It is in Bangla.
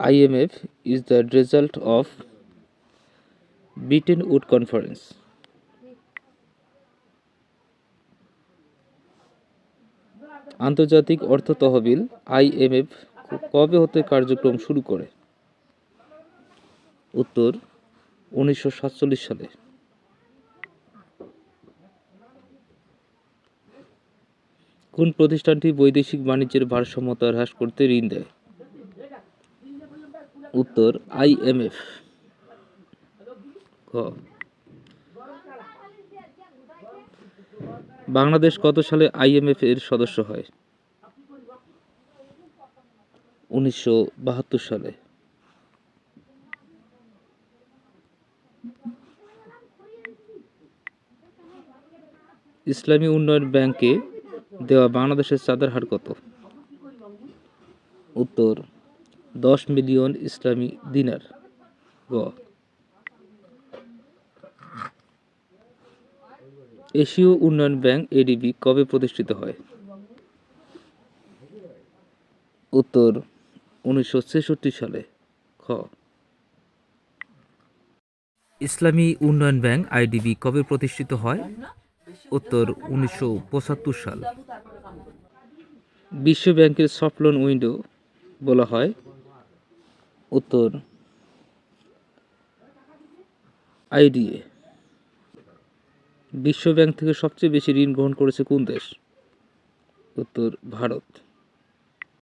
IMF is the result of Bretton Woods Conference. আন্তর্জাতিক অর্থ তহবিল IMF কবে হতে কার্যক্রম শুরু করে? উত্তর 1947 সালে। কোন প্রতিষ্ঠানটি বৈদেশিক বাণিজ্যের ভারসাম্যতা হ্রাস করতে ঋণ দেয়? উত্তর IMF। খ বাংলাদেশ কত সালে IMF এর সদস্য হয়? 1972 সালে। ইসলামী উন্নয়ন ব্যাংকে দেওয়া বাংলাদেশের চাঁদার হার কত? উত্তর 10 মিলিয়ন ইসলামী দিনার। গ এশীয় উন্নয়ন ব্যাংক ADB কবে প্রতিষ্ঠিত হয়? উত্তর 1966 সালে। খ ইসলামী উন্নয়ন ব্যাংক IDB কবে প্রতিষ্ঠিত হয়? উত্তর 1975 সাল। বিশ্ব ব্যাংকের সফট লোন উইন্ডো বলা হয়? উত্তর IDA। বিশ্ব ব্যাংক থেকে সবচেয়ে বেশি ঋণ গ্রহণ করেছে কোন দেশ? উত্তর ভারত।